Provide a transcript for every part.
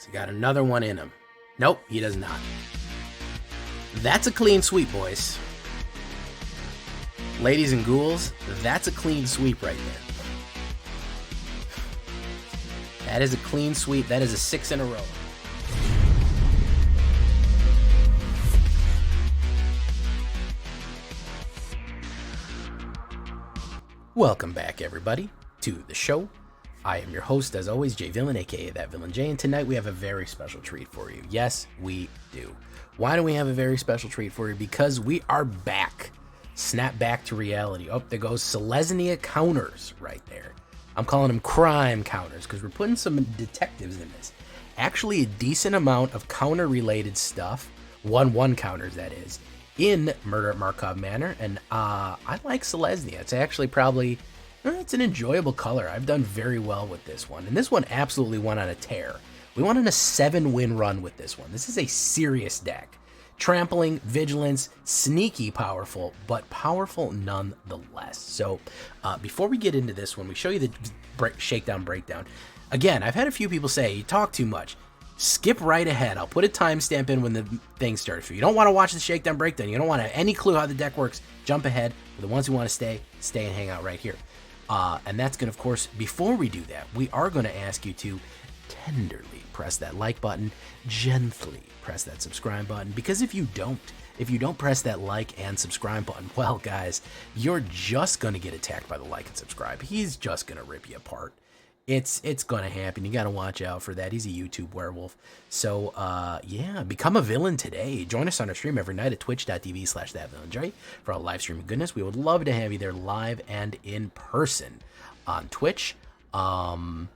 He got another one in him. Nope, he does not. That's a clean sweep, boys. Ladies and ghouls, that's a clean sweep right there. That is a clean sweep. That is a 6 in a row. Welcome back, everybody, to the show. I am your host, as always, Jay Villain, aka That Villain Jay, and tonight we have a very special treat for you. Yes, we do. Why do we have a very special treat for you? Because we are back. Snap back to reality. Oh, there goes Selesnya counters right there. I'm calling them crime counters because we're putting some detectives in this. Actually, a decent amount of counter-related stuff, 1-1 counters that is, in Murder at Markov Manor, and I like Selesnya. It's actually probably, it's an enjoyable color. I've done very well with this one, and this one absolutely went on a tear. We went on a 7-win run with this one. This is a serious deck. Trampling, Vigilance, sneaky powerful, but powerful nonetheless. So before we get into this one, we show you the Shakedown Breakdown. Again, I've had a few people say, you talk too much. Skip right ahead. I'll put a timestamp in when the thing starts. If you don't want to watch the Shakedown Breakdown, you don't want to have any clue how the deck works, jump ahead. For the ones who want to stay and hang out right here. And that's going to, of course, before we do that, we are going to ask you to tenderly press that like button, gently press that subscribe button, because if you don't press that like and subscribe button, well, guys, you're just going to get attacked by the like and subscribe. He's just going to rip you apart. It's going to happen. You got to watch out for that. He's a YouTube werewolf. So, yeah, become a villain today. Join us on our stream every night at twitch.tv/thatvillainjay for all live streaming goodness. We would love to have you there live and in person on Twitch. And,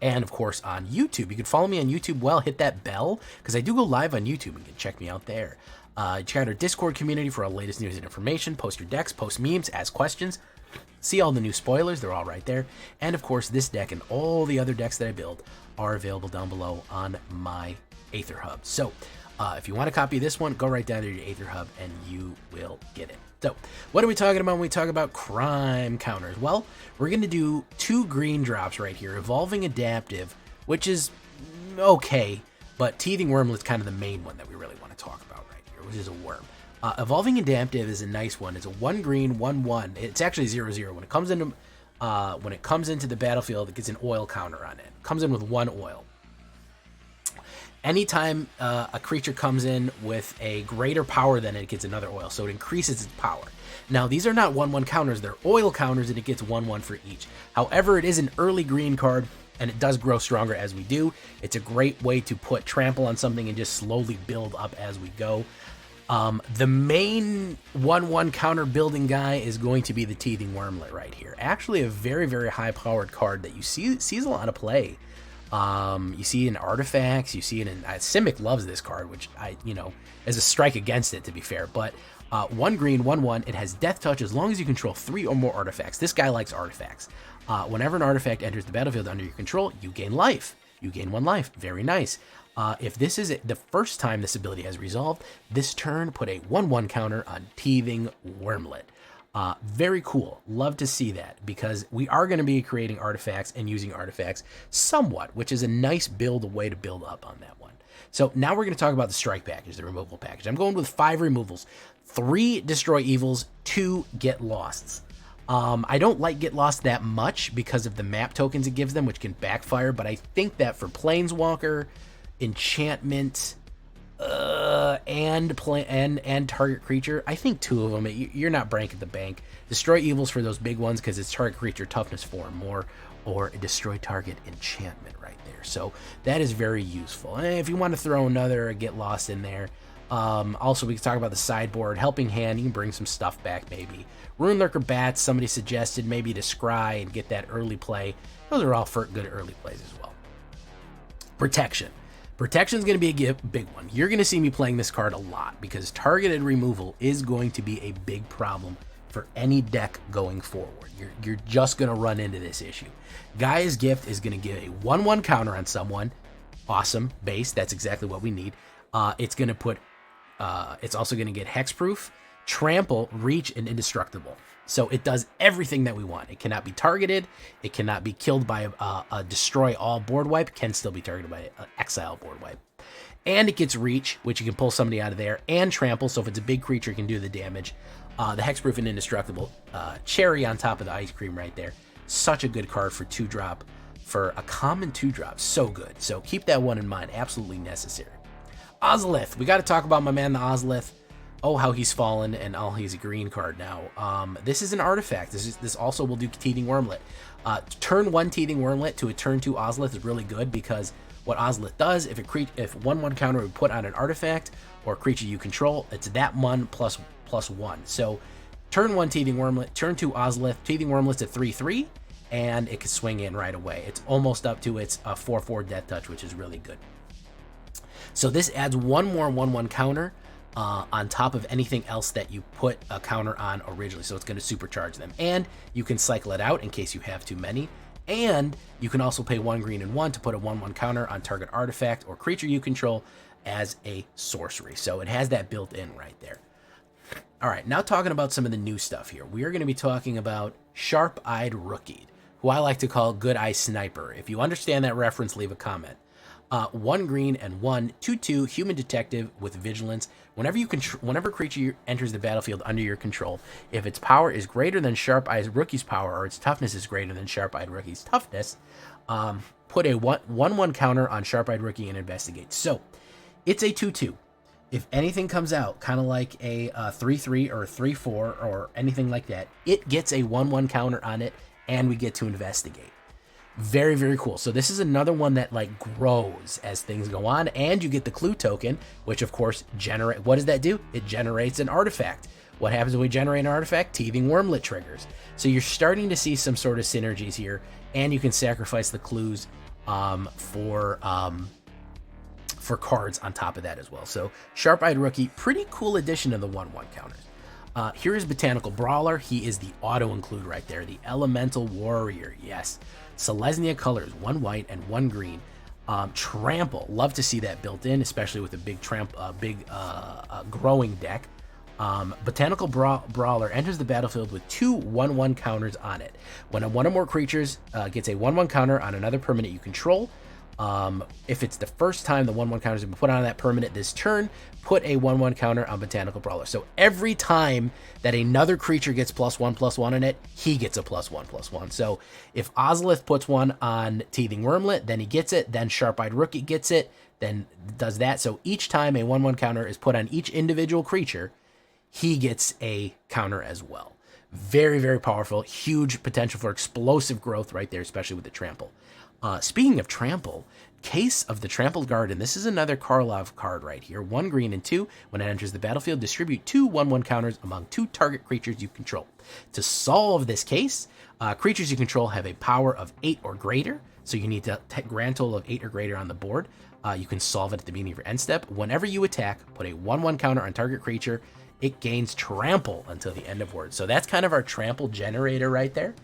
of course, on YouTube. You can follow me on YouTube. Well, hit that bell, because I do go live on YouTube. You can check me out there. Check out our Discord community for all the latest news and information. Post your decks, post memes, ask questions. See all the new spoilers. They're all right there. And, of course, this deck and all the other decks that I build are available down below on my AetherHub. So, if you want a copy of this one, go right down to your AetherHub, and you will get it. So, what are we talking about when we talk about crime counters? Well, we're going to do 2 green drops right here. Evolving Adaptive, which is okay, but Teething Wormlet's kind of the main one that we really want to talk about right here, which is a worm. Evolving Adaptive is a nice one. It's a 1 green, 1/1. It's actually 0/0. When it comes into the battlefield, it gets an oil counter on it. It comes in with 1 oil. Anytime a creature comes in with a greater power than it gets another oil, so it increases its power. Now, these are not 1/1 counters, they're oil counters, and it gets 1/1 for each. However, it is an early green card, and it does grow stronger as we do. It's a great way to put trample on something and just slowly build up as we go. The main 1/1 counter building guy is going to be the Teething Wormlet right here. Actually, a very, very high-powered card that you sees a lot of play. You see it in artifacts, you see it in Simic loves this card, which as a strike against it, to be fair. But 1 green, 1/1, it has Death Touch as long as you control 3 or more artifacts. This guy likes artifacts. Whenever an artifact enters the battlefield under your control, you gain life. You gain 1 life. Very nice. If this is the first time this ability has resolved, this turn put a 1/1 counter on Teething Wormlet. Very cool. Love to see that, because we are going to be creating artifacts and using artifacts somewhat, which is a nice way to build up on that one. So now we're going to talk about the strike package, the removal package. I'm going with 5 removals, 3 destroy evils, 2 get losts. I don't like get lost that much because of the map tokens it gives them, which can backfire, but I think that for Planeswalker, enchantment, and target creature, I think 2 of them, you're not breaking the bank. Destroy evils for those big ones because it's target creature toughness 4 or more, or destroy target enchantment right there. So that is very useful. And if you want to throw another get lost in there, also we can talk about the sideboard. Helping Hand, you can bring some stuff back maybe. Rune Lurker Bats, somebody suggested maybe to scry and get that early play. Those are all for good early plays as well. Protection. Protection is going to be a big one. You're going to see me playing this card a lot because targeted removal is going to be a big problem for any deck going forward. You're just going to run into this issue. Gaia's Gift is going to give a 1/1 counter on someone. Awesome. Base. That's exactly what we need. It's going to put... it's also going to get Hexproof. Trample, Reach, and Indestructible. So it does everything that we want. It cannot be targeted. It cannot be killed by a Destroy All board wipe. It can still be targeted by an Exile board wipe. And it gets Reach, which you can pull somebody out of there, and Trample, so if it's a big creature, it can do the damage. The Hexproof and Indestructible. Cherry on top of the ice cream right there. Such a good card for 2-drop. For a common 2-drop. So good. So keep that one in mind. Absolutely necessary. Ozolith. We got to talk about my man, the Ozolith. Oh, how he's fallen, and oh, he's a green card now. This is an artifact. This also will do Teething Wormlet. Turn 1 Teething Wormlet to a turn 2 Ozolith is really good, because what Ozolith does, if 1/1 counter we put on an artifact or creature you control, it's that one plus 1. So turn 1 Teething Wormlet, turn 2 Ozolith. Teething Wormlet's a 3/3, and it can swing in right away. It's almost up to its 4/4 Death Touch, which is really good. So this adds one more 1/1 counter on top of anything else that you put a counter on originally. So it's going to supercharge them. And you can cycle it out in case you have too many. And you can also pay 1 green and 1 to put a 1/1 counter on target artifact or creature you control as a sorcery. So it has that built in right there. All right, now talking about some of the new stuff here. We are going to be talking about Sharp-Eyed Rookie, who I like to call Good Eye Sniper. If you understand that reference, leave a comment. 1 green and 1, 2/2 human detective with vigilance. Whenever creature enters the battlefield under your control, if its power is greater than Sharp-Eyed Rookie's power or its toughness is greater than Sharp-Eyed Rookie's toughness, put a 1/1 counter on Sharp-Eyed Rookie and investigate. So it's a 2/2. If anything comes out, kind of like a 3/3 or a 3/4 or anything like that, it gets a 1/1 counter on it, and we get to investigate. Very, very cool. So this is another one that like grows as things go on, and you get the clue token, which of course what does that do? It generates an artifact. What happens when we generate an artifact? Teething Wormlet triggers. So you're starting to see some sort of synergies here, and you can sacrifice the clues for cards on top of that as well. So Sharp-Eyed Rookie, pretty cool addition to the 1/1 counters. Here is Botanical Brawler. He is the auto-include right there. The Elemental Warrior, yes. Selesnya colors, 1 white and 1 green. Trample, love to see that built in, especially with a big growing deck. Botanical Brawler enters the battlefield with 2 1/1 counters on it. When one or more creatures gets a 1/1 counter on another permanent you control, if it's the first time the 1/1 counters have been put on that permanent this turn, put a 1/1 counter on Botanical Brawler. So every time that another creature gets +1/+1 in it, he gets a +1/+1. So if Ozolith puts one on Teething Wormlet, then he gets it, then Sharp-Eyed Rookie gets it, then does that. So each time a 1/1 counter is put on each individual creature, he gets a counter as well. Very, very powerful, huge potential for explosive growth right there, especially with the Trample. Speaking of Trample, Case of the Trampled Garden. This is another Karlov card right here. 1 green and 2. When it enters the battlefield, distribute 2 1/1 counters among 2 target creatures you control. To solve this case, creatures you control have a power of 8 or greater. So you need a grand total of 8 or greater on the board. You can solve it at the beginning of your end step. Whenever you attack, put a 1/1 counter on target creature. It gains Trample until the end of word. So that's kind of our Trample generator right there.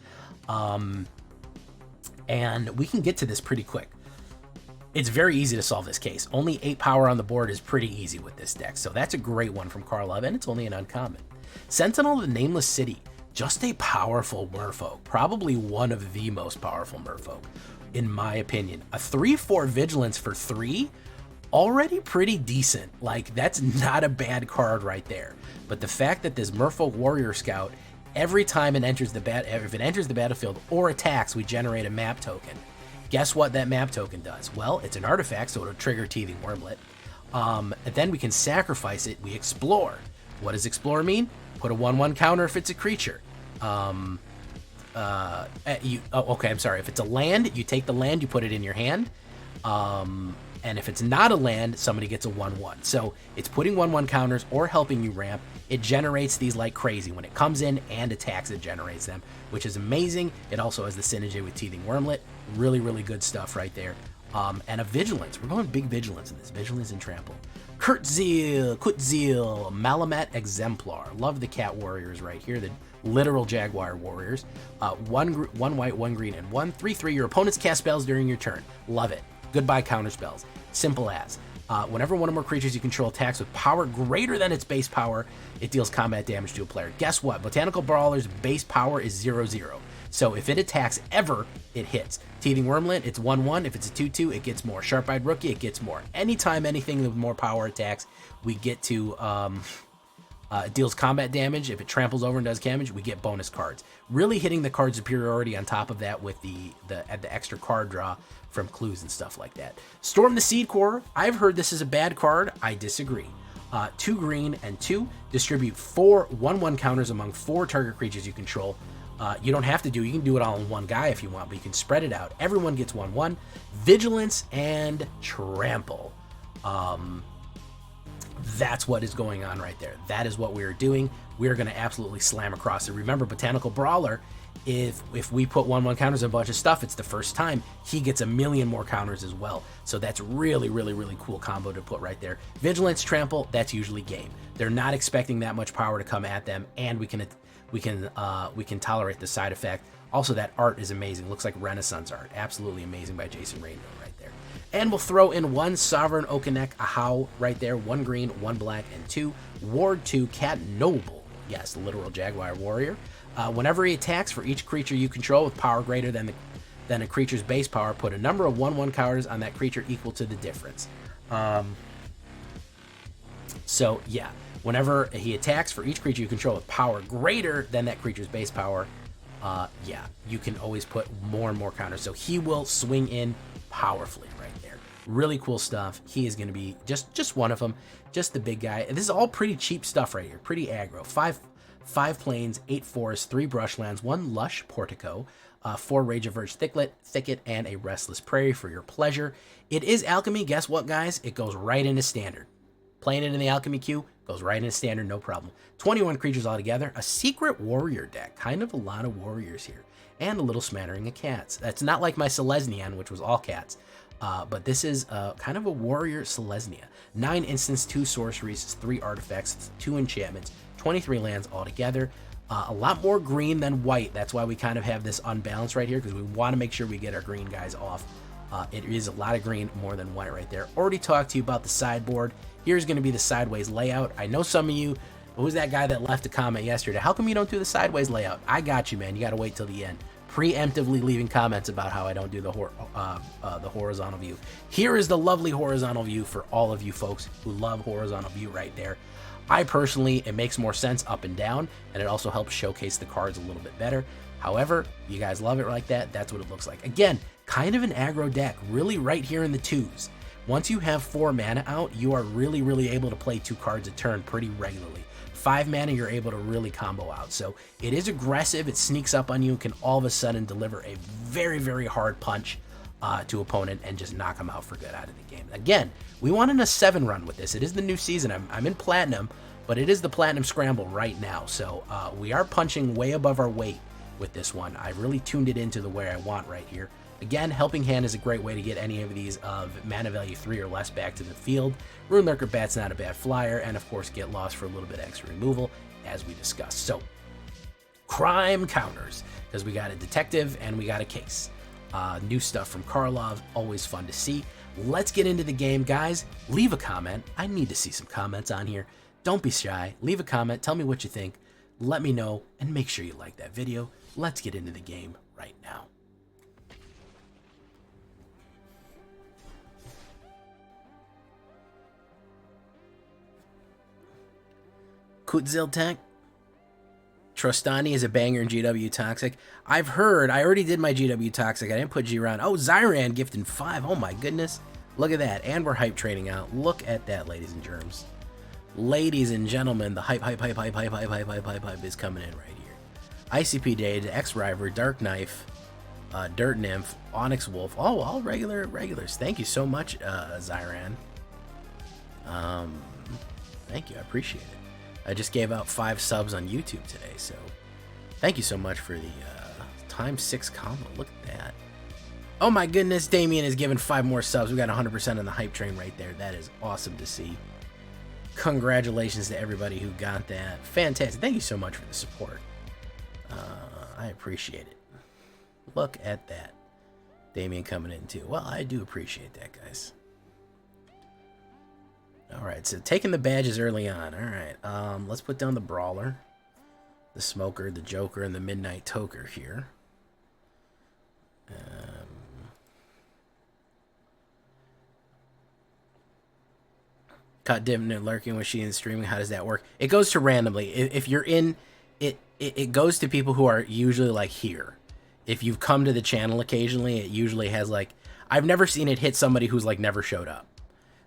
And we can get to this pretty quick. It's very easy to solve this case. Only 8 power on the board is pretty easy with this deck. So that's a great one from Karlov, and it's only an uncommon. Sentinel of the Nameless City. Just a powerful merfolk. Probably one of the most powerful merfolk, in my opinion. A 3/4 Vigilance for 3, already pretty decent. Like, that's not a bad card right there. But the fact that this Merfolk Warrior Scout, every time it enters the if it enters the battlefield or attacks, we generate a map token. Guess what that map token does? Well, it's an artifact, so it'll trigger Teething Wormlet. And then we can sacrifice it. We explore. What does explore mean? Put a 1/1 counter if it's a creature. Okay, I'm sorry. If it's a land, you take the land, you put it in your hand. And if it's not a land, somebody gets a 1/1. So it's putting 1/1 counters or helping you ramp. It generates these like crazy. When it comes in and attacks, it generates them, which is amazing. It also has the synergy with Teething Wormlet. Really, really good stuff right there. And a Vigilance. We're going big Vigilance in this. Vigilance and Trample. Kutzil, Malamet Exemplar. Love the cat warriors right here. The literal jaguar warriors. 1 white, 1 green, and 1 3/3. Your opponents cast spells during your turn. Love it. Goodbye counter spells. Simple as. Whenever one or more creatures you control attacks with power greater than its base power, it deals combat damage to a player. Guess what? Botanical Brawler's base power is 0/0. So if it attacks ever, it hits. Teething Wormlet, it's 1/1. If it's a 2/2, it gets more. Sharp-Eyed Rookie, it gets more. Anytime anything with more power attacks, we get to... it deals combat damage. If it tramples over and does damage, we get bonus cards. Really hitting the card superiority on top of that with the extra card draw from clues and stuff like that. Storm the Seed Core. I've heard this is a bad card. I disagree. 2 green and 2. Distribute 4 1/1 counters among 4 target creatures you control. You don't have to you can do it all in one guy if you want, but you can spread it out. Everyone gets 1/1. Vigilance and Trample. That's what is going on right there. That is what we're doing. We're going to absolutely slam across it. Remember, Botanical Brawler, if we put 1/1 counters on a bunch of stuff, it's the first time. He gets a million more counters as well. So that's really, really, really cool combo to put right there. Vigilance, Trample, that's usually game. They're not expecting that much power to come at them, and we can tolerate the side effect. Also, that art is amazing. Looks like Renaissance art. Absolutely amazing by Jason Rainville right there. And we'll throw in 1 Sovereign Okanek Ahau right there. 1 green, 1 black, and 2. Ward 2 Cat Noble. Yes, literal Jaguar Warrior. Whenever he attacks, for each creature you control with power greater than a creature's base power, put a number of 1/1 counters on that creature equal to the difference. So, yeah. Whenever he attacks, for each creature you control with power greater than that creature's base power, yeah, you can always put more and more counters. So he will swing in powerfully right there. Really cool stuff. He is going to be just one of them, just the big guy. And this is all pretty cheap stuff right here. Pretty aggro. 5 plains, 8 forests, 3 brushlands, 1 lush portico, 4 Rage of Verge thicket, and a Restless Prairie for your pleasure. It is alchemy. Guess what, guys? It goes right into standard. Playing it in the alchemy queue goes right into standard, no problem. 21 creatures altogether. A secret warrior deck. Kind of a lot of warriors here. And a little smattering of cats. That's not like my Selesnya, which was all cats. But this is kind of a warrior Selesnya. 9 instants, 2 sorceries, 3 artifacts, 2 enchantments, 23 lands altogether. A lot more green than white. That's why we kind of have this unbalance right here, because we want to make sure we get our green guys off. It is a lot of green, more than white right there. Already talked to you about the sideboard. Here's going to be the sideways layout. I know some of you, who was that guy that left a comment yesterday? How come you don't do the sideways layout? I got you, man. You got to wait till the end. Preemptively leaving comments about how I don't do the horizontal view. Here is the lovely horizontal view for all of you folks who love horizontal view right there. I personally, it makes more sense up and down, and it also helps showcase the cards a little bit better. However, you guys love it like that. That's what it looks like. Again, kind of an aggro deck, really right here in the 2s. Once you have 4 mana out, you are really, really able to play 2 cards a turn pretty regularly. 5 mana, you're able to really combo out. So it is aggressive. It sneaks up on you. Can all of a sudden deliver a very, very hard punch to opponent and just knock them out for good out of the game. Again, we wanted a 7 run with this. It is the new season. I'm in Platinum, but it is the Platinum Scramble right now. So we are punching way above our weight with this one. I've really tuned it into the way I want right here. Again, Helping Hand is a great way to get any of these of mana value 3 or less back to the field. Rune Lurker Bat's not a bad flyer, and of course Get Lost for a little bit extra removal, as we discussed. So, crime counters, because we got a detective and we got a case. New stuff from Karlov, always fun to see. Let's get into the game, guys. Leave a comment. I need to see some comments on here. Don't be shy. Leave a comment. Tell me what you think. Let me know, and make sure you like that video. Let's get into the game right now. Kutzil Tank. Trostani is a banger in GW Toxic. I've heard. I already did my GW Toxic. I didn't put G-Ron. Oh, Zyran gifting 5. Oh my goodness. Look at that. And we're hype trading out. Look at that, ladies and germs. Ladies and gentlemen, the hype is coming in right here. ICP Jade, X-River, Dark Knife, Dirt Nymph, Onyx Wolf. Oh, all regulars. Thank you so much, Zyran. Thank you. I appreciate it. I just gave out 5 subs on YouTube today, so thank you so much for the ×6 combo. Look at that. Oh my goodness, Damien is giving 5 more subs. We got 100% on the hype train right there. That is awesome to see. Congratulations to everybody who got that. Fantastic. Thank you so much for the support. I appreciate it. Look at that. Damien coming in too. Well, I do appreciate that, guys. All right, so taking the badges early on. All right, let's put down the Brawler, the Smoker, the Joker, and the Midnight Toker here. Caught dipping and lurking when she's streaming. How does that work? It goes to randomly. If you're in, it goes to people who are usually like here. If you've come to the channel occasionally, it usually has like, I've never seen it hit somebody who's like never showed up.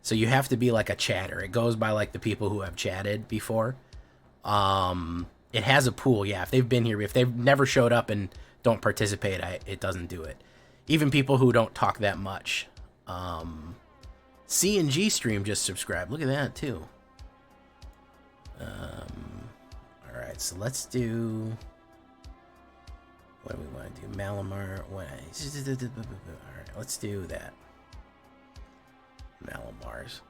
So you have to be like a chatter. It goes by like the people who have chatted before. It has a pool, yeah. If they've been here, if they've never showed up and don't participate, it doesn't do it. Even people who don't talk that much. C&G stream just subscribed. Look at that too. All right, so let's do. What do we want to do? Malamar. What? All right, let's do that. Malamars.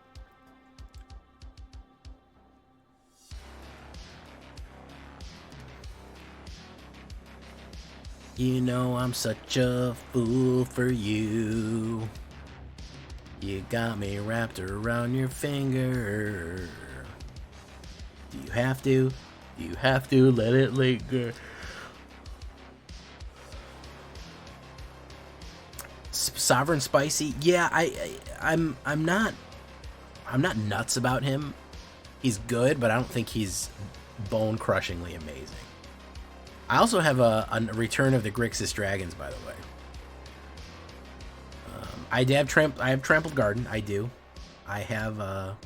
You know I'm such a fool for you. You got me wrapped around your finger. Do you have to? Do you have to let it linger? Sovereign Spicy, yeah, I'm not nuts about him. He's good, but I don't think he's bone crushingly amazing. I also have a Return of the Grixis Dragons, by the way. I have Trampled Garden. I do. I have a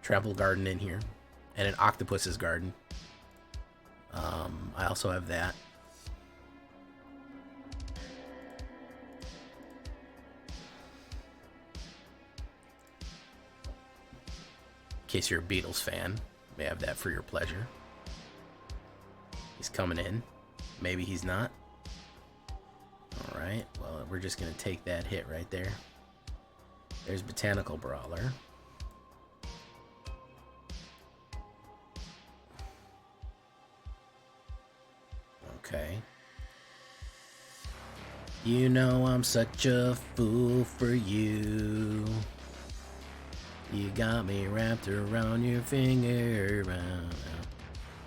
Trampled Garden in here, and an Octopus's Garden. I also have that. In case you're a Beatles fan, may have that for your pleasure. He's coming in. Maybe he's not. Alright, well, we're just going to take that hit right there. There's Botanical Brawler. Okay. You know I'm such a fool for you. You got me wrapped around your finger.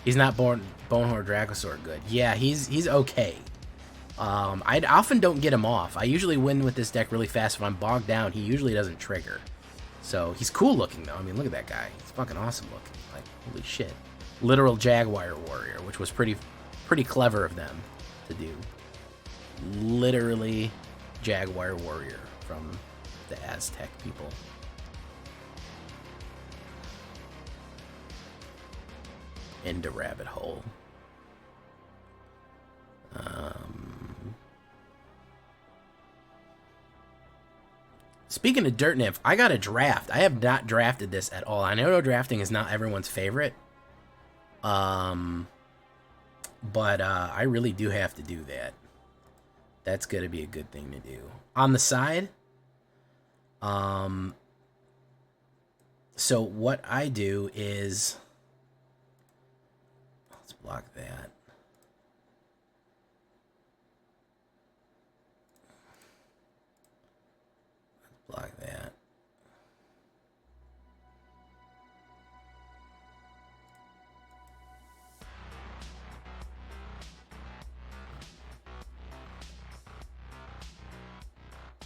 He's not Bonehorde Dracosaur good. Yeah, he's okay. I often don't get him off. I usually win with this deck really fast. If I'm bogged down, he usually doesn't trigger. So he's cool looking though. I mean, look at that guy. He's fucking awesome looking. Like, holy shit. Literal Jaguar Warrior, which was pretty clever of them to do. Literally Jaguar Warrior from the Aztec people. Into rabbit hole. Speaking of Dirt Nymph, I got a draft. I have not drafted this at all. I know drafting is not everyone's favorite. But I really do have to do that. That's gonna be a good thing to do. On the side, so what I do is, let's block that. Block that.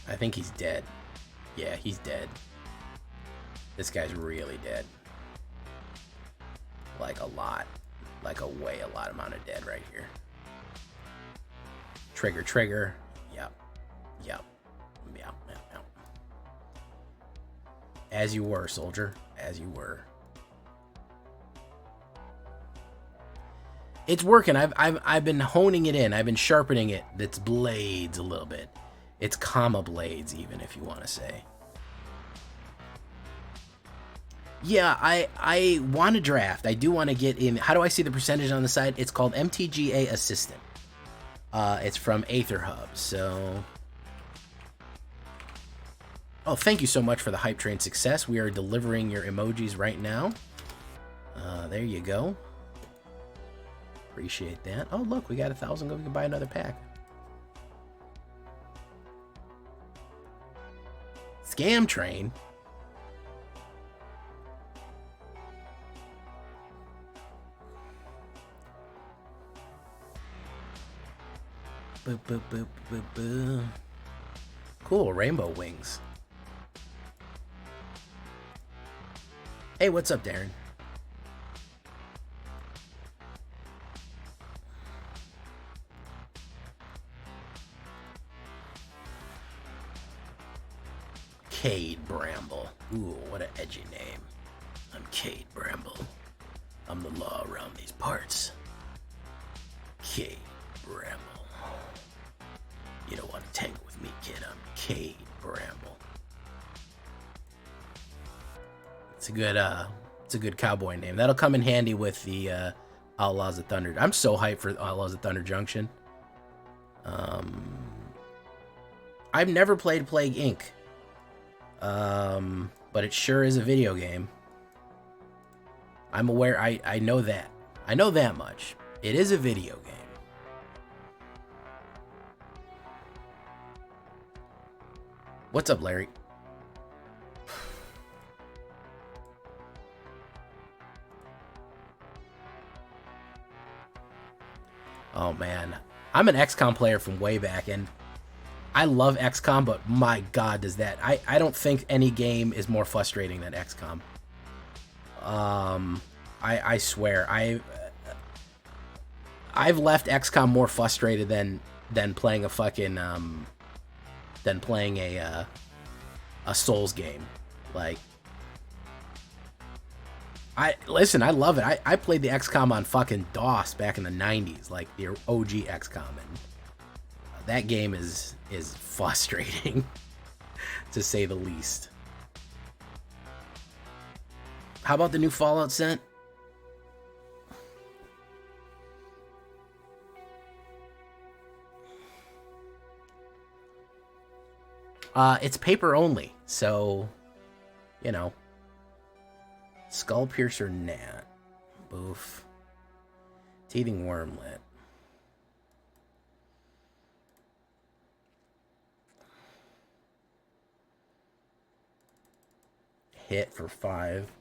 I think he's dead. Yeah, he's dead. This guy's really dead. Like a lot. Like a lot amount of dead right here. Trigger, trigger. Yep. Yep. Yep. As you were, soldier. As you were. It's working. I've been honing it in. I've been sharpening it. Its blades a little bit. It's comma blades, even, if you want to say. Yeah, I want to draft. I do want to get in. How do I see the percentage on the side? It's called MTGA Assistant. It's from AetherHub. So, oh, thank you so much for the Hype Train success. We are delivering your emojis right now. There you go. Appreciate that. Oh, look, we got 1,000. We can buy another pack. Scam Train. Boop, boop, boop, boop, boop. Cool, rainbow wings. Hey, what's up, Darren? Cade Bramble. Ooh, what an edgy name. I'm Cade Bramble. I'm the law around these parts. Cade Bramble. You don't want to tangle with me, kid. I'm Cade Bramble. It's a good cowboy name. That'll come in handy with the Outlaws of Thunder. I'm so hyped for Outlaws of Thunder Junction. I've never played Plague Inc. But it sure is a video game. I'm aware. I know that. I know that much. It is a video game. What's up, Larry? Oh man, I'm an XCOM player from way back, and I love XCOM, but my god, does that... I don't think any game is more frustrating than XCOM. I swear, I've left XCOM more frustrated than playing a fucking than playing a Souls game. Like, I love it. I played the XCOM on fucking DOS back in the 90s, like the OG XCOM, and that game is frustrating, to say the least. How about the new Fallout scent? It's paper only, so, you know. Skull Piercer Gnat. Boof. Teething Wormlet. Hit for 5.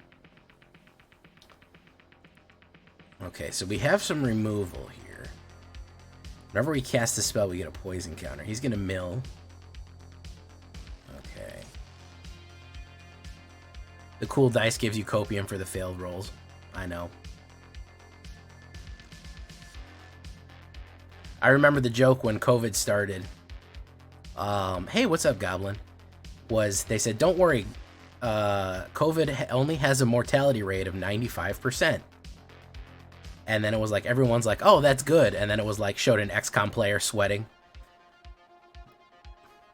Okay, so we have some removal here. Whenever we cast a spell, we get a poison counter. He's gonna mill. Okay. The cool dice gives you copium for the failed rolls. I know. I remember the joke when COVID started. Hey, what's up, Goblin? Was they said, don't worry, COVID only has a mortality rate of 95%. And then it was like, everyone's like, oh, that's good. And then it was like, showed an XCOM player sweating.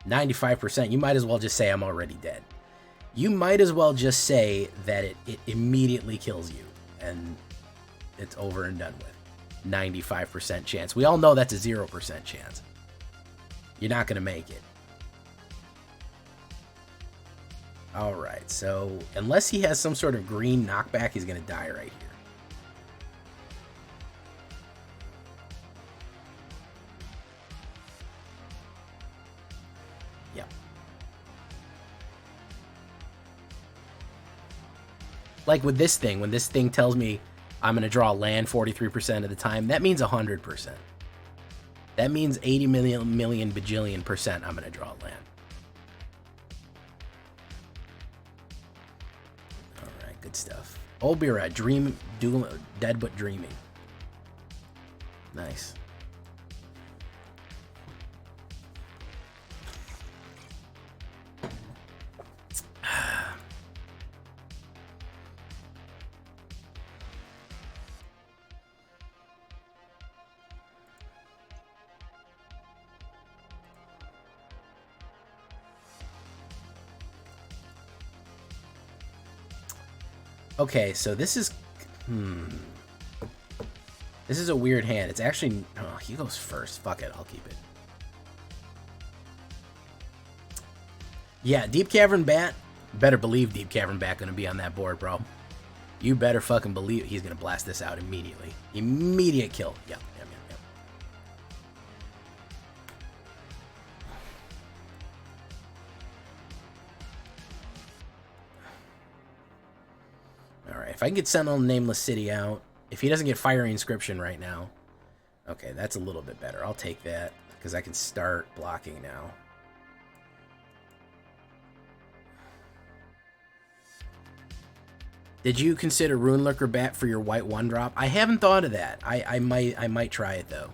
95%. You might as well just say I'm already dead. You might as well just say that it immediately kills you. And it's over and done with. 95% chance. We all know that's a 0% chance. You're not going to make it. Alright, so unless he has some sort of green knockback, he's going to die right here. Yep. Like with this thing, when this thing tells me I'm going to draw land 43% of the time, that means 100%. That means 80 million bajillion percent I'm going to draw land. Alright, good stuff. Olbira, dead but dreaming. Nice. Okay, so this is... This is a weird hand. It's actually... Oh, he goes first. Fuck it, I'll keep it. Yeah, Deep Cavern Bat. Better believe Deep Cavern Bat gonna be on that board, bro. You better fucking believe he's gonna blast this out immediately. Immediate kill. Yep. Alright, if I can get Sentinel Nameless City out. If he doesn't get Fiery Inscription right now. Okay, that's a little bit better. I'll take that. because I can start blocking now. Did you consider Runelurker Bat for your white 1-drop? I haven't thought of that. I might try it though.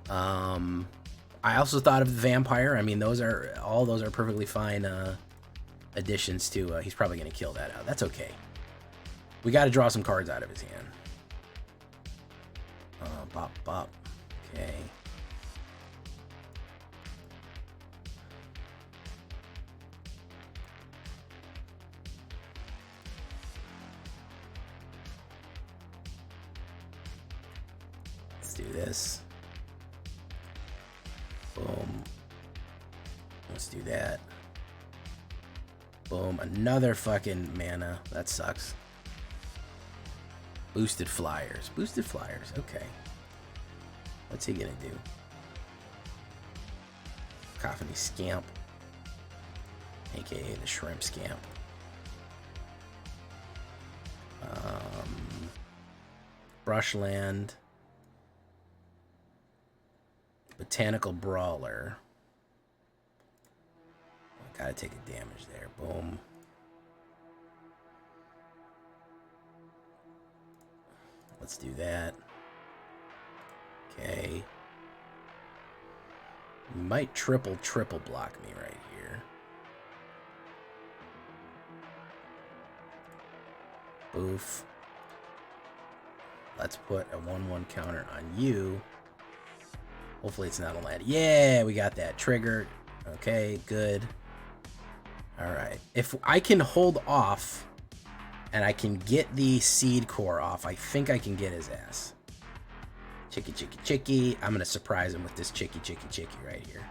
I also thought of the Vampire. I mean, all those are perfectly fine additions to. He's probably gonna kill that out. That's okay. We got to draw some cards out of his hand. Bop bop. Okay. Let's do this. Boom. Let's do that. Boom. Another fucking mana. That sucks. Boosted Flyers. Boosted Flyers. Okay. What's he gonna do? Cacophony Scamp. AKA the Shrimp Scamp. Brushland. Botanical Brawler. Gotta take a damage there. Boom. Let's do that. Okay. You might triple block me right here. Boof. Let's put a 1/1 counter on you. Hopefully it's not a land. Yeah, we got that. Triggered. Okay, good. Alright. If I can hold off and I can get the Seed Core off, I think I can get his ass. Chicky, chicky, chicky. I'm going to surprise him with this chicky, chicky, chicky right here.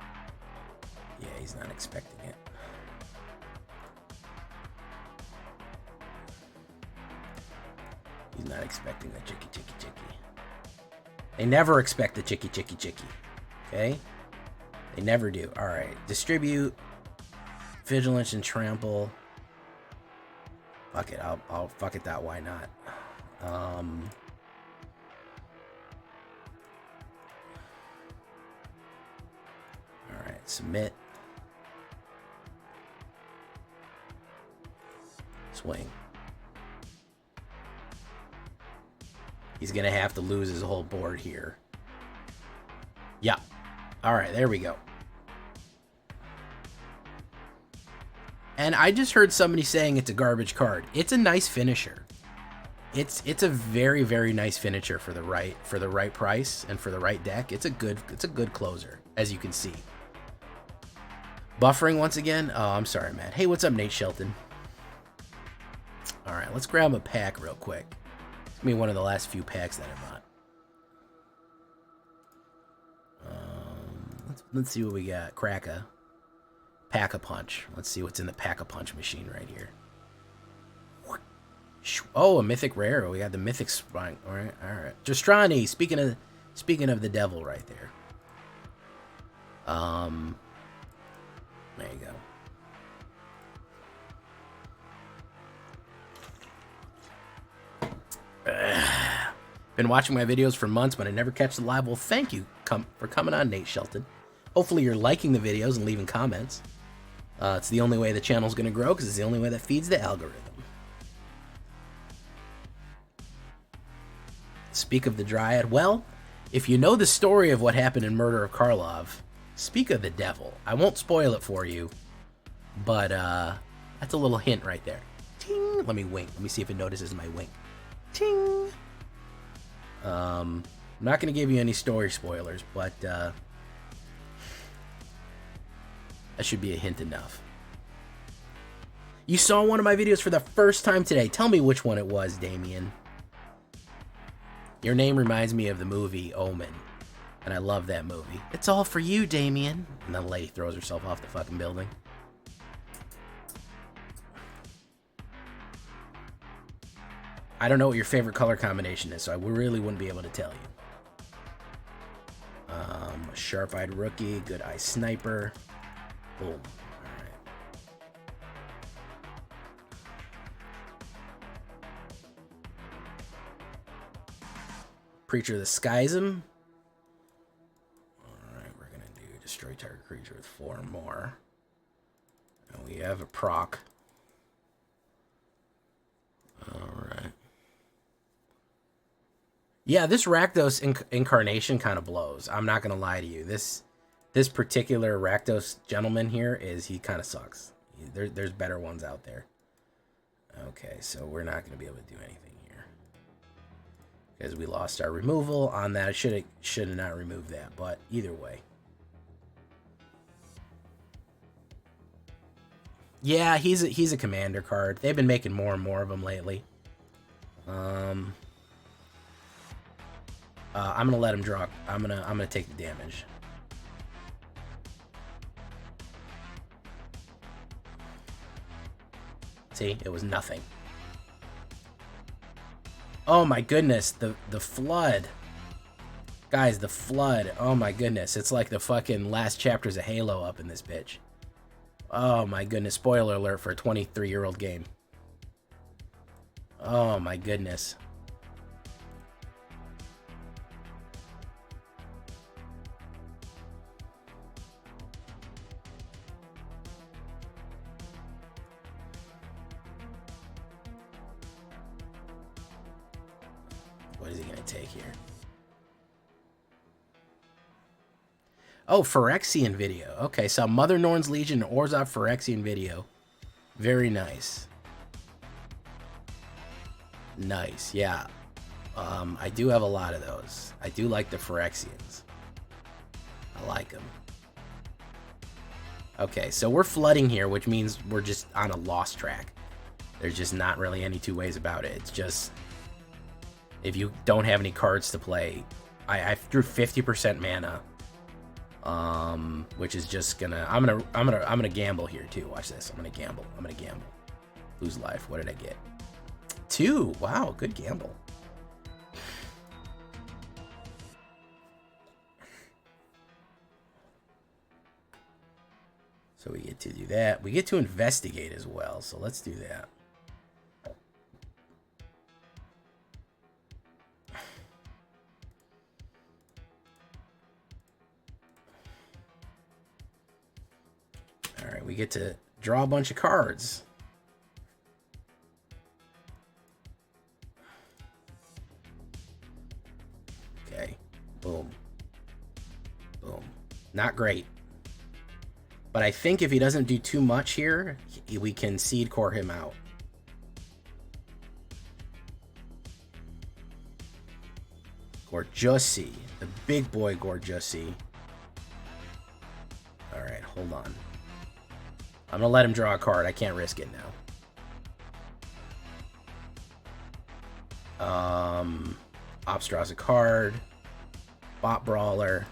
Yeah, he's not expecting it. He's not expecting the chicky, chicky, chicky. They never expect the chicky, chicky, chicky. Okay? They never do. Alright. Distribute. Vigilance and Trample. Fuck it. I'll fuck it that. Why not? Alright. Submit. Swing. He's gonna have to lose his whole board here. Yeah. Alright, there we go. And I just heard somebody saying it's a garbage card. It's a nice finisher. It's a very, very nice finisher for the right price and for the right deck. It's a good closer, as you can see. Buffering once again. Oh, I'm sorry, Matt. Hey, what's up, Nate Shelton? All right, let's grab a pack real quick. It's gonna be one of the last few packs that I bought. Let's see what we got. Kraka. Pack-a-Punch. Let's see what's in the Pack-a-Punch machine right here. Oh, a mythic rare. We got the mythic spine. All right, all right. Gistrani. Speaking of the devil, right there. There you go. Been watching my videos for months, but I never catch the live. Well, thank you for coming on, Nate Shelton. Hopefully you're liking the videos and leaving comments. It's the only way the channel's going to grow because it's the only way that feeds the algorithm. Speak of the Dryad. Well, if you know the story of what happened in Murder of Karlov, speak of the devil. I won't spoil it for you, but that's a little hint right there. Ting! Let me wink. Let me see if it notices my wink. Ting! I'm not going to give you any story spoilers, but that should be a hint enough. You saw one of my videos for the first time today. Tell me which one it was, Damien. Your name reminds me of the movie Omen, and I love that movie. It's all for you, Damien. And then Lady throws herself off the fucking building. I don't know what your favorite color combination is, so I really wouldn't be able to tell you. Sharp-eyed Rookie, Good Eye Sniper. Boom. Alright. Preacher of the Schism. creature with 4 more. And we have a proc. Alright. Yeah, this Rakdos incarnation kind of blows. I'm not going to lie to you. This particular Rakdos gentleman here he kind of sucks. There's better ones out there. Okay, so we're not going to be able to do anything here. Because we lost our removal on that. Should have not removed that, but either way. Yeah, he's a commander card. They've been making more and more of them lately. I'm gonna let him draw. I'm gonna take the damage. See, it was nothing. Oh my goodness, the flood. Guys, the flood. Oh my goodness, it's like the fucking last chapters of Halo up in this bitch. Oh my goodness, spoiler alert for a 23-year-old game. Oh my goodness. What is he gonna take here? Oh, Phyrexian video. Okay, so Mother Norn's Legion and Orzhov Phyrexian video. Very nice. Nice, yeah. I do have a lot of those. I do like the Phyrexians. I like them. Okay, so we're flooding here, which means we're just on a lost track. There's just not really any two ways about it. It's just, if you don't have any cards to play, I drew 50% mana. Which is just gonna, I'm gonna gamble here too. Watch this. I'm gonna gamble. Lose life. What did I get? 2. Wow, good gamble. So we get to do that. We get to investigate as well. So let's do that. All right, we get to draw a bunch of cards. Okay, boom. Boom. Not great. But I think if he doesn't do too much here, we can seed core him out. Gorjussy. The big boy Gorjussy. Alright, hold on. I'm gonna let him draw a card. I can't risk it now. Ops draws a card. Bot Brawler.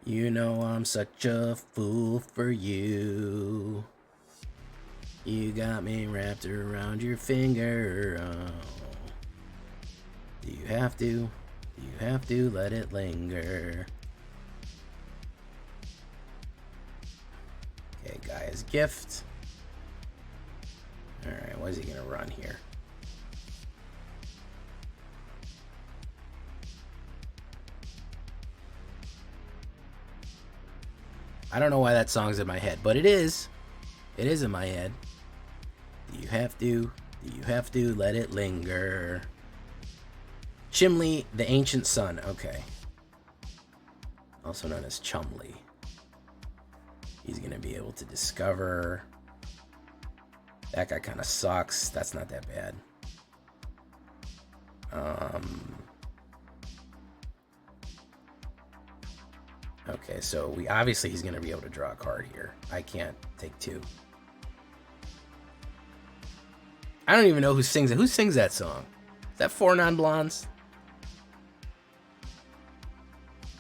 You know I'm such a fool for you. You got me wrapped around your finger. Oh. Do you have to? Do you have to let it linger? Okay, Gaia's Gift. Alright, what is he gonna run here? I don't know why that song's in my head, but it is. It is in my head. Do you have to? Do you have to let it linger? Chimley, the Ancient Sun. Okay. Also known as Chumley. He's going to be able to discover. That guy kind of sucks. That's not that bad. Okay, so obviously he's going to be able to draw a card here. I can't take 2. I don't even know who sings it. Who sings that song? Is that 4 Non-Blondes?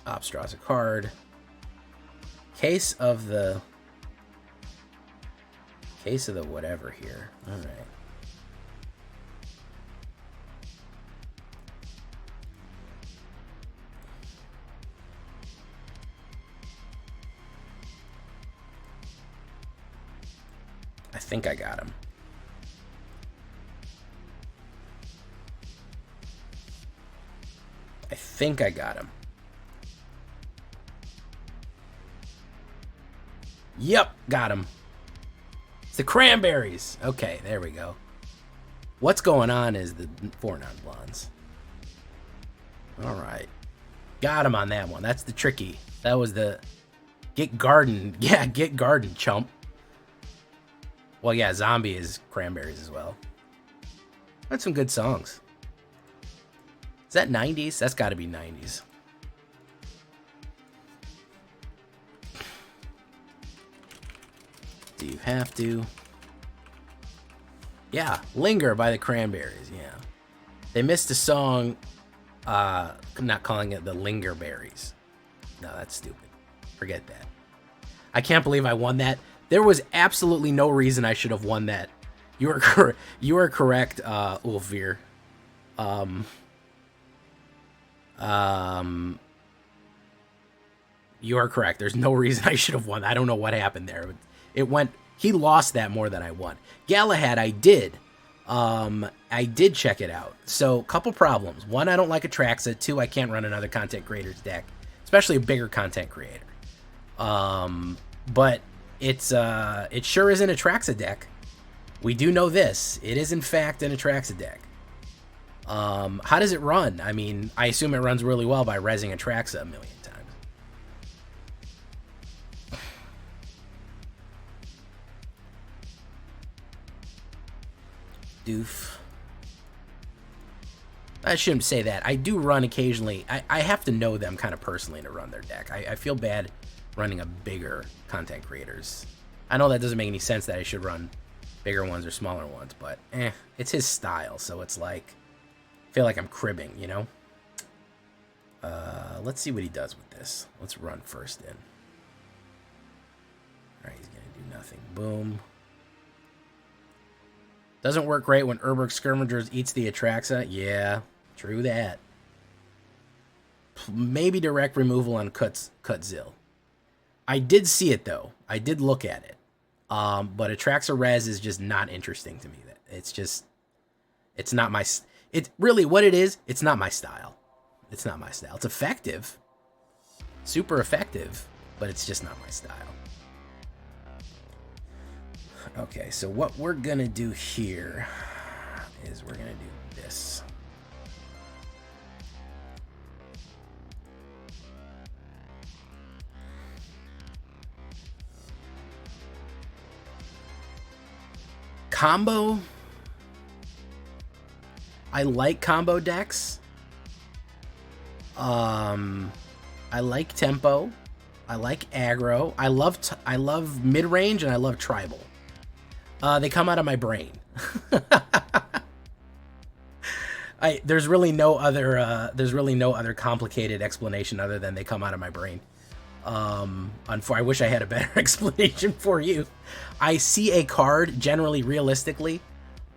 Ops draws a card. Case of the whatever here. All right. I think I got him. I think I got him. Yep, got him. It's the cranberries. Okay, there we go. What's going on is the 4 non-blondes. All right. Got him on that one. That's the tricky. That was the get garden. Yeah, get garden, chump. Well, yeah, zombie is cranberries as well. That's some good songs. Is that 90s? That's got to be 90s. Do you have to? Yeah, Linger by the Cranberries, yeah. They missed a song, I'm not calling it the Linger Berries. No, that's stupid. Forget that. I can't believe I won that. There was absolutely no reason I should have won that. You are correct, Ulfir. You are correct. There's no reason I should have won. I don't know what happened there. It went. He lost that more than I won. Galahad, I did. I did check it out. So, couple problems. One, I don't like Atraxa. Two, I can't run another content creator's deck, especially a bigger content creator. But it sure is an Atraxa deck. We do know this. It is in fact an Atraxa deck. How does it run? I mean, I assume it runs really well by rezzing Atraxa a million times. Doof. I shouldn't say that. I do run occasionally. I have to know them kind of personally to run their deck. I feel bad running a bigger content creators. I know that doesn't make any sense that I should run bigger ones or smaller ones, but it's his style, so it's like, I feel like I'm cribbing, you know? Let's see what he does with this. Let's run first in. Alright, he's gonna do nothing. Boom. Doesn't work great when Urberg Skirmingers eats the Atraxa. Yeah, true that. Maybe direct removal on Cutzil. I did see it, though. I did look at it. But Atraxa Res is just not interesting to me. It's just... It's not my... It's really what it is. It's not my style. It's not my style. It's effective. Super effective. But it's just not my style. Okay, so what we're going to do here is we're going to do this. Combo. I like combo decks. I like tempo. I like aggro. I love mid-range and I love tribal. They come out of my brain. There's really no other complicated explanation other than they come out of my brain. I wish I had a better explanation for you. I see a card, generally realistically.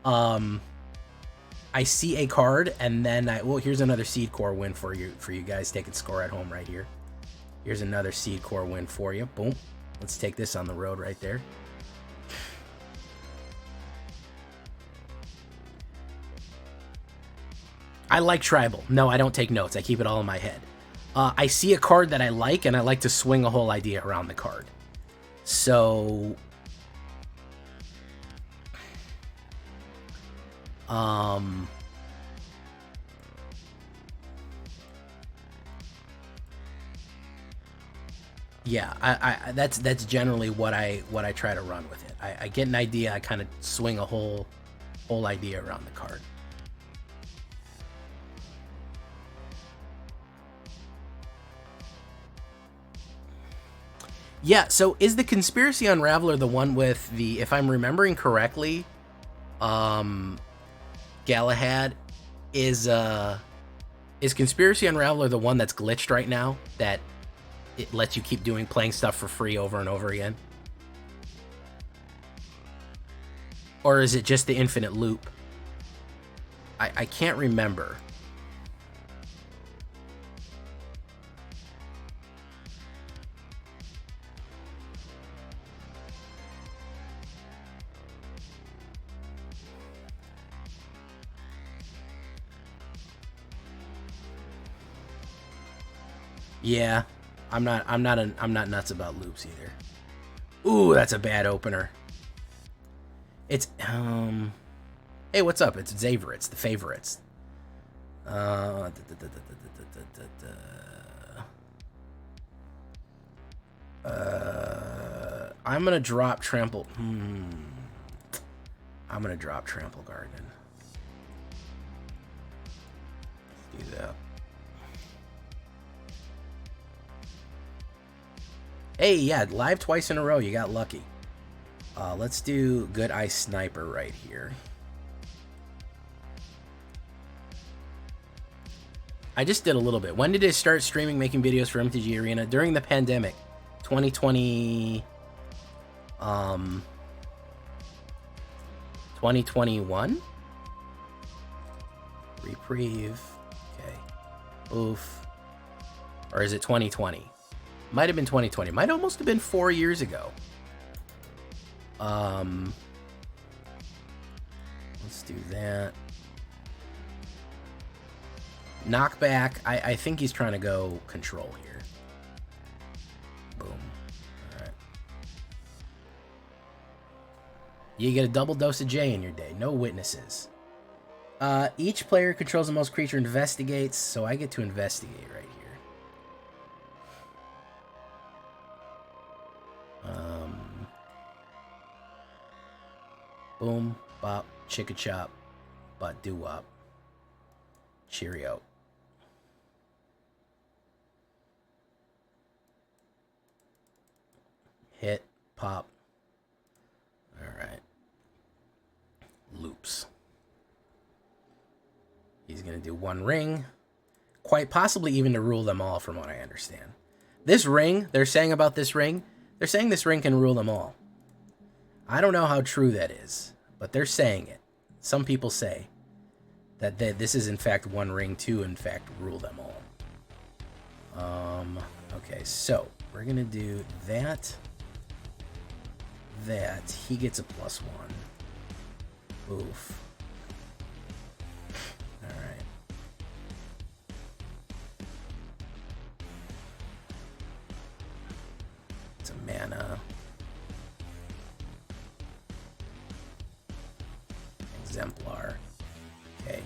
I see a card and then here's another Seed Core win for you guys taking score at home right here. Here's another Seed Core win for you. Boom. Let's take this on the road right there. I like tribal. No, I don't take notes. I keep it all in my head. I see a card that I like, and I like to swing a whole idea around the card. So... yeah, that's generally what I try to run with it. I get an idea, I kind of swing a whole idea around the card. Yeah, so is the Conspiracy Unraveler the one with the, if I'm remembering correctly, Galahad is Is Conspiracy Unraveler the one that's glitched right now, that it lets you keep playing stuff for free over and over again? Or is it just the infinite loop? I can't remember. Yeah, I'm not nuts about loops either. Ooh, that's a bad opener. It's hey, what's up? It's Xavier. It's the favorites. I'm gonna drop Trample. I'm gonna drop Trample Garden. Let's do that. Hey, yeah, live twice in a row. You got lucky. Let's do Good Ice Sniper right here. I just did a little bit. When did I start streaming, making videos for MTG Arena? During the pandemic. 2020... 2021? Reprieve. Okay. Oof. Or is it 2020? Might have been 2020. Might almost have been 4 years ago. Let's do that. Knockback. I think he's trying to go control here. Boom. Alright. You get a double dose of J in your day. No witnesses. Each player controls the most creature investigates, so I get to investigate right here. Boom, bop, chicka chop, but doo wop. Cheerio. Hit, pop. Alright. Loops. He's going to do one ring. Quite possibly even to rule them all, from what I understand. This ring, they're saying about this ring, they're saying this ring can rule them all. I don't know how true that is, but they're saying it. Some people say that this is in fact one ring to in fact rule them all. Okay, so we're gonna do that. He gets a +1. Oof. All right. It's a mana. Exemplar. Okay.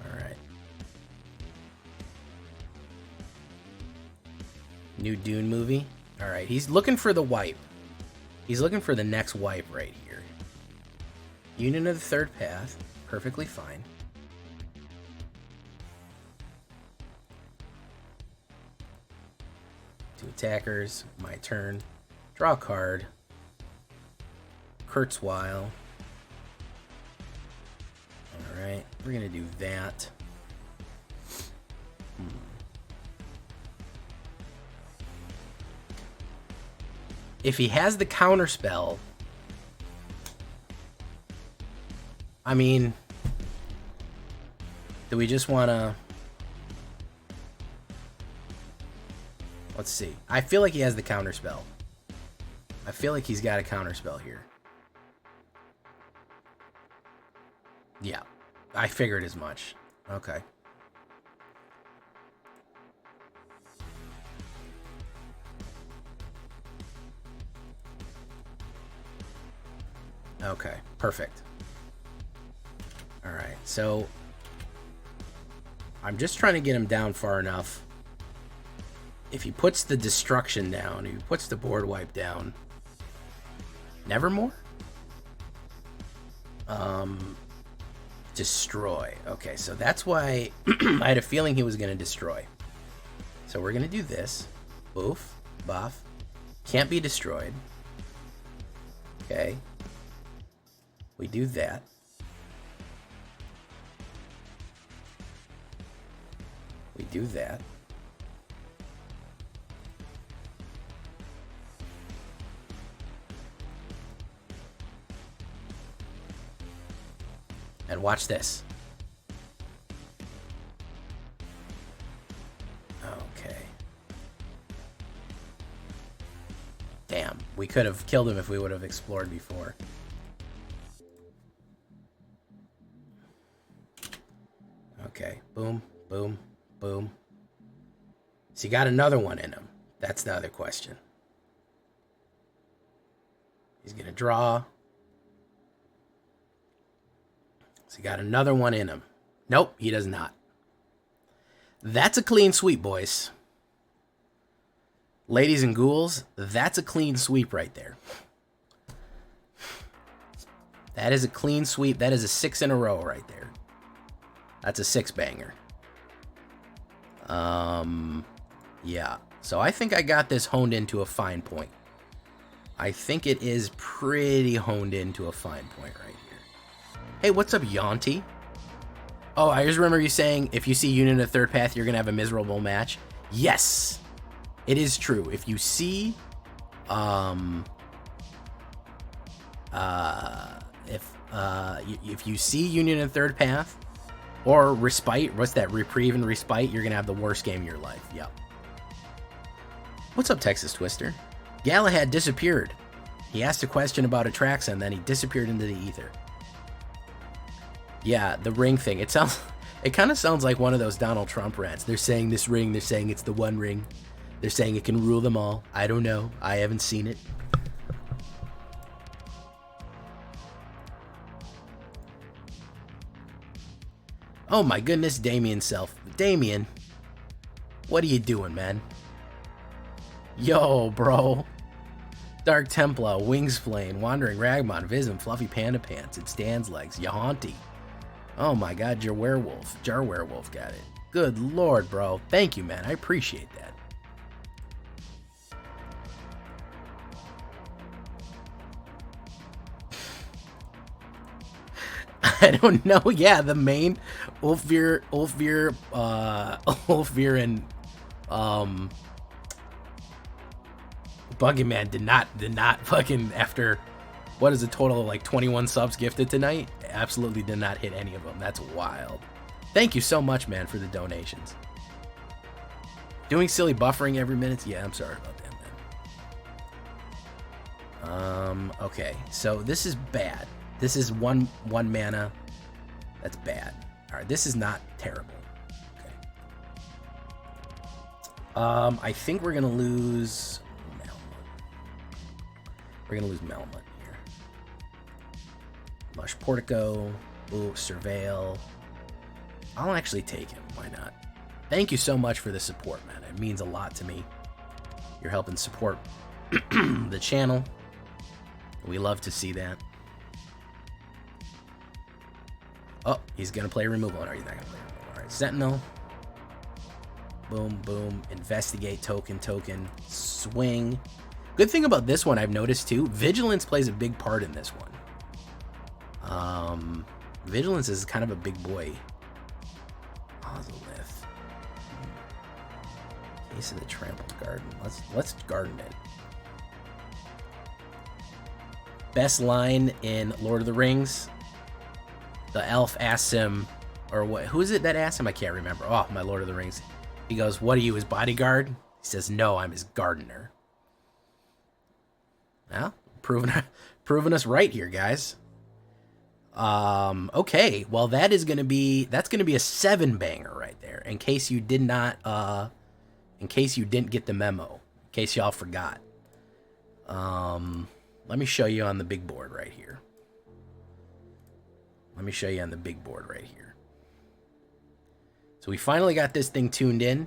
Alright. New Dune movie. Alright, he's looking for the wipe. He's looking for the next wipe right here. Union of the Third Path. Perfectly fine. Two attackers. My turn. Draw a card. Kurzweil. Alright, we're gonna do that. If he has the counter spell, I mean, do we just wanna... Let's see. I feel like he has the counter spell. I feel like he's got a counter spell here. Yeah, I figured as much. Okay. Okay, perfect. All right, so I'm just trying to get him down far enough. If he puts the destruction down, if he puts the board wipe down, Nevermore? Destroy. Okay, so that's why I had a feeling he was going to destroy. So we're going to do this. Boof. Buff. Can't be destroyed. Okay. We do that. We do that. And watch this. Okay. Damn, we could have killed him if we would have explored before. Okay, boom, boom, boom. So you got another one in him. That's the other question. He's gonna draw. So he got another one in him. Nope, he does not. That's a clean sweep, boys. Ladies and ghouls, that's a clean sweep right there. That is a clean sweep. That is a 6 in a row right there. That's a 6-banger. Yeah. So I think I got this honed into a fine point. I think it is pretty honed into a fine point right here. Hey, what's up, Yonti? Oh, I just remember you saying if you see Union of Third Path, you're going to have a miserable match. Yes, it is true. If you see, if you see Union of Third Path or Respite, what's that, Reprieve and Respite, you're going to have the worst game of your life. Yep. What's up, Texas Twister? Galahad disappeared. He asked a question about Atraxa, and then he disappeared into the ether. Yeah, the ring thing. It kind of sounds like one of those Donald Trump rants. They're saying this ring, they're saying it's the one ring. They're saying it can rule them all. I don't know. I haven't seen it. Oh my goodness, Damien self. Damien, what are you doing, man? Yo, bro. Dark Templar, Wings Flame, Wandering Ragmon, Vism, Fluffy Panda Pants, It Stands Legs, Yahanti. Oh my god, Jar Werewolf got it. Good lord, bro. Thank you, man. I appreciate that. I don't know. Yeah, the main Ulfveer and Buggyman did not fucking, after what is a total of like 21 subs gifted tonight, absolutely did not hit any of them. That's wild. Thank you so much, man, for the donations. Doing silly buffering every minute? Yeah, I'm sorry about that, man. Okay, so this is bad. This is one mana. That's bad. All right, this is not terrible. Okay. I think we're gonna lose We're gonna lose Melmut here. Lush Portico. Ooh, Surveil. I'll actually take him. Why not? Thank you so much for the support, man. It means a lot to me. You're helping support the channel. We love to see that. Oh, he's gonna play removal. Or he's not gonna play removal. All right, Sentinel. Boom, boom. Investigate, token, swing. Good thing about this one I've noticed too, Vigilance plays a big part in this one. Vigilance is kind of a big boy. Ozolith. Case of the Trampled Garden. Let's garden it. Best line in Lord of the Rings. The elf asks him, or what? Who is it that asked him? I can't remember. Oh, my Lord of the Rings. He goes, "What are you, his bodyguard?" He says, "No, I'm his gardener." Well, proving us right here, guys. Okay, well that's gonna be a 7-banger right there. In case you did not, in case you didn't get the memo, in case y'all forgot. Let me show you on the big board right here. So we finally got this thing tuned in.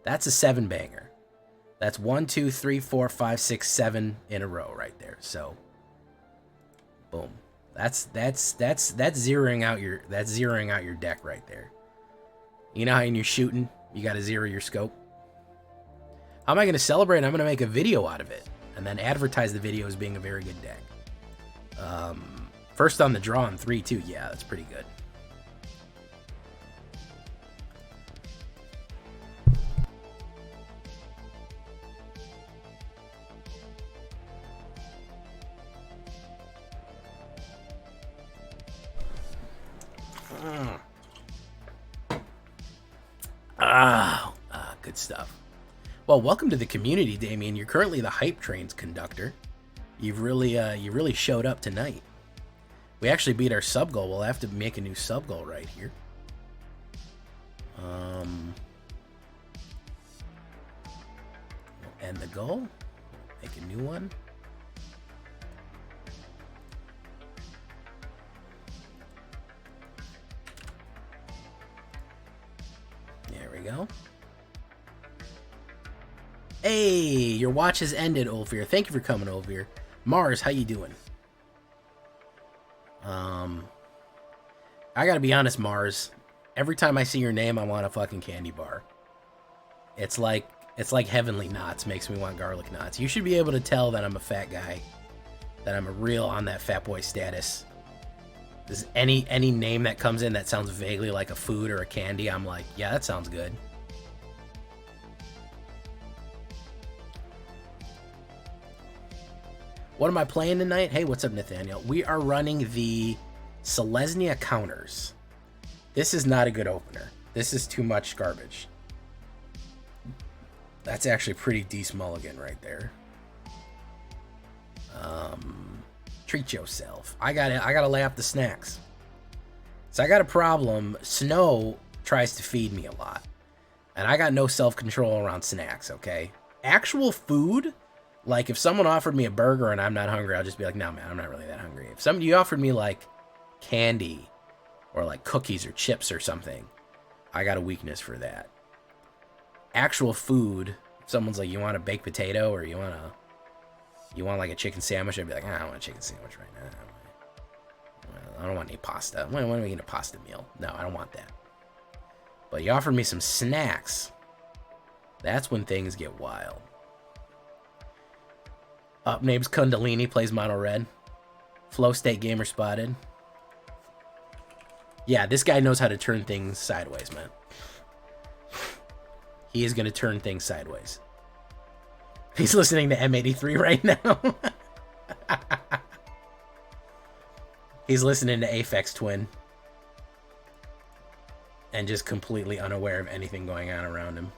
That's a 7-banger. That's 1, 2, 3, 4, 5, 6, 7 in a row right there. So, boom. That's zeroing out your deck right there. You know how when you're shooting, you got to zero your scope. How am I going to celebrate? I'm going to make a video out of it and then advertise the video as being a very good deck. First on the draw in 3, too. Yeah, that's pretty good. Good stuff. Well, welcome to the community, Damien. You're currently the hype train's conductor. You really showed up tonight. We actually beat our sub goal. We'll have to make a new sub goal right here. We'll end the goal. Make a new one. There we go. Hey, your watch has ended, Ulfir. Thank you for coming, Ulfir. Mars, how you doing? I gotta be honest, Mars. Every time I see your name, I want a fucking candy bar. It's like Heavenly Knots makes me want garlic knots. You should be able to tell that I'm a fat guy, that I'm a real on that fat boy status. Does any name that comes in that sounds vaguely like a food or a candy, I'm like, yeah, that sounds good. What am I playing tonight? Hey, what's up, Nathaniel? We are running the Selesnya counters. This is not a good opener. This is too much garbage. That's actually pretty decent mulligan right there. Treat yourself. I gotta lay off the snacks. So I got a problem. Snow tries to feed me a lot. And I got no self-control around snacks, okay? Actual food, like if someone offered me a burger and I'm not hungry, I'll just be like, no, man, I'm not really that hungry. If somebody offered me like candy or like cookies or chips or something, I got a weakness for that. Actual food, if someone's like, you want a baked potato or you want like a chicken sandwich, I'd be like, I don't want a chicken sandwich right now. I don't want any pasta. When are we getting a pasta meal? No, I don't want that. But you offered me some snacks. That's when things get wild. Up names Kundalini plays mono red. Flow State Gamer spotted. Yeah, this guy knows how to turn things sideways, man. He is going to turn things sideways. He's listening to M83 right now. He's listening to Aphex Twin. And just completely unaware of anything going on around him.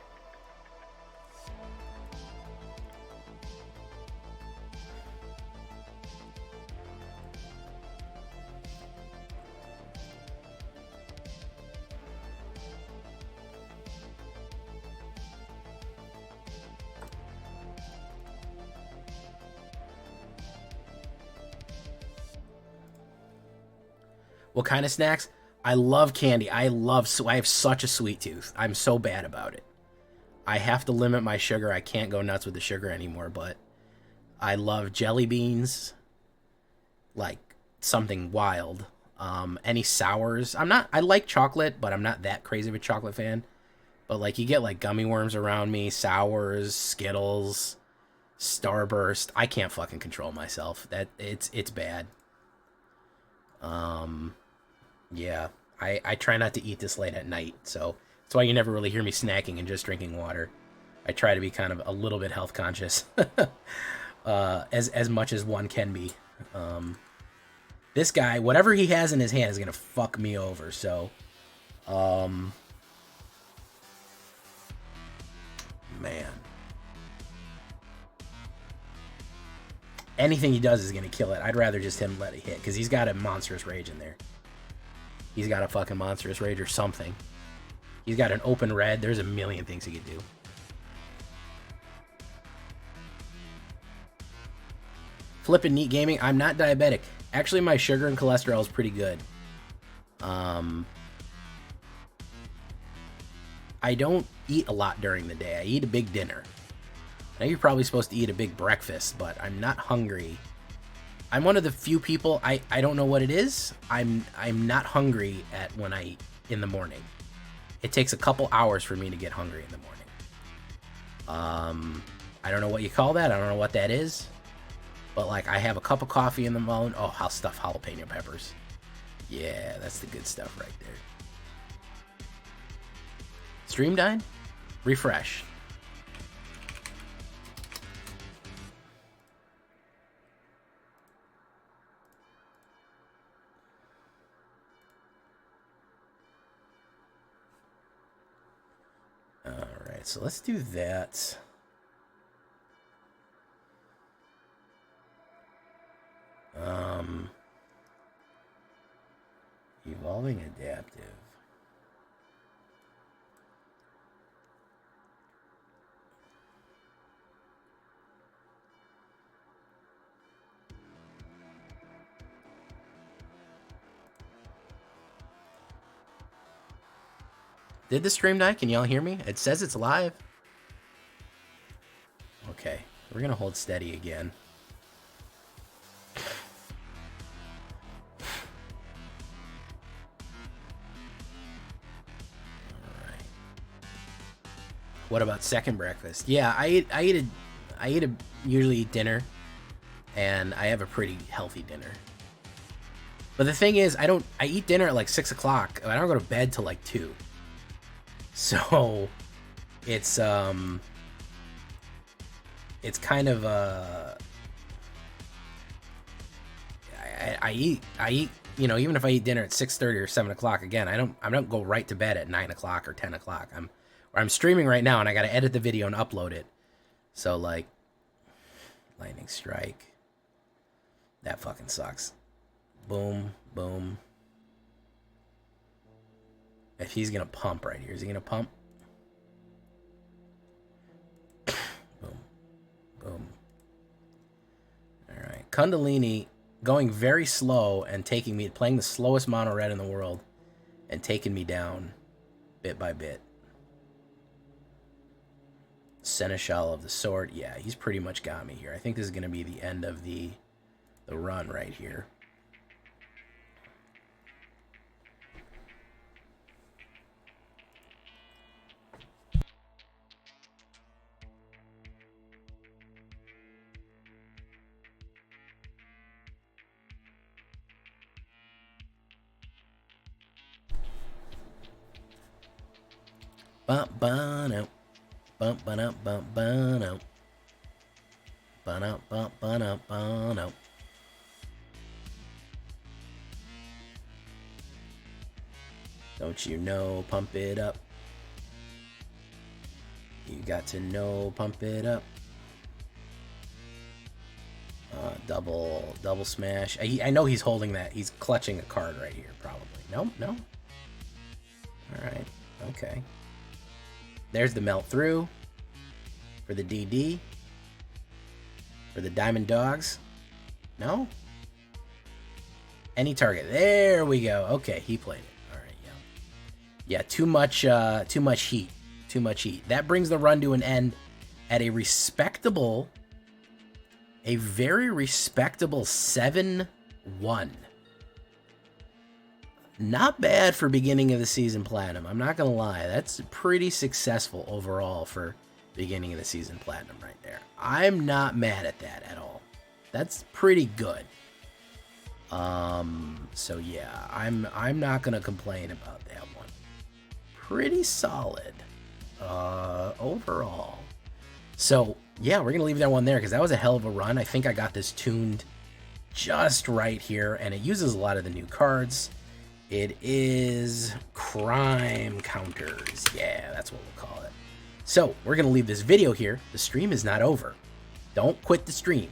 What kind of snacks? I love candy. I have such a sweet tooth. I'm so bad about it. I have to limit my sugar. I can't go nuts with the sugar anymore, but I love jelly beans. Like something wild. Any sours. I like chocolate, but I'm not that crazy of a chocolate fan. But like you get like gummy worms around me, sours, Skittles, Starburst. I can't fucking control myself. It's bad. Yeah, I try not to eat this late at night, so that's why you never really hear me snacking and just drinking water. I try to be kind of a little bit health conscious, as much as one can be. This guy, whatever he has in his hand is gonna fuck me over, so, man. Anything he does is gonna kill it. I'd rather just him let it hit, because he's got a monstrous rage in there. He's got a fucking monstrous rage or something. He's got an open red. There's a million things he could do. Flippin' Neat Gaming. I'm not diabetic. Actually, my sugar and cholesterol is pretty good. I don't eat a lot during the day. I eat a big dinner. I know you're probably supposed to eat a big breakfast, but I'm not hungry. I'm one of the few people, I don't know what it is. I'm not hungry when I eat in the morning. It takes a couple hours for me to get hungry in the morning. I don't know what you call that. I don't know what that is. But like I have a cup of coffee in the morning. Oh, I'll stuff jalapeno peppers. Yeah, that's the good stuff right there. Stream died? Refresh. Alright, so let's do that. Evolving adaptive. Did the stream die? Can y'all hear me? It says it's live. Okay, we're gonna hold steady again. Alright. What about second breakfast? Yeah, I usually eat dinner, and I have a pretty healthy dinner. But the thing is, I eat dinner at like 6 o'clock. I don't go to bed till like 2. So it's kind of I eat, you know, even if I eat dinner at 6:30 or 7 o'clock, again, I don't go right to bed at 9 o'clock or 10 o'clock. I'm streaming right now, and I got to edit the video and upload it. So like, lightning strike, that fucking sucks. Boom, boom. If he's gonna pump right here, is he gonna pump? Boom, boom. All right, Kundalini going very slow and taking me, playing the slowest mono red in the world, and taking me down bit by bit. Seneschal of the Sword, yeah, he's pretty much got me here. I think this is gonna be the end of the run right here. Bump bun out, bump bun up, bump bun out, bun up, bump bun up, bun out. Don't you know? Pump it up. You got to know. Pump it up. Double smash. I know he's holding that. He's clutching a card right here, probably. No, no. All right. Okay. There's the melt through for the DD. For the Diamond Dogs. No? Any target. There we go. Okay, he played it. All right, yeah. Yeah, too much heat. Too much heat. That brings the run to an end at a very respectable 7-1. Not bad for beginning of the season platinum. I'm not going to lie. That's pretty successful overall for beginning of the season platinum right there. I'm not mad at that at all. That's pretty good. So yeah, I'm not going to complain about that one. Pretty solid overall. So yeah, we're going to leave that one there because that was a hell of a run. I think I got this tuned just right here, and it uses a lot of the new cards. It is crime counters. Yeah, that's what we'll call it. So we're going to leave this video here. The stream is not over. Don't quit the stream.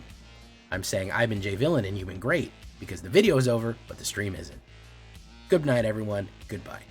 I'm saying I've been Jay Villain and you've been great because the video is over, but the stream isn't. Good night, everyone. Goodbye.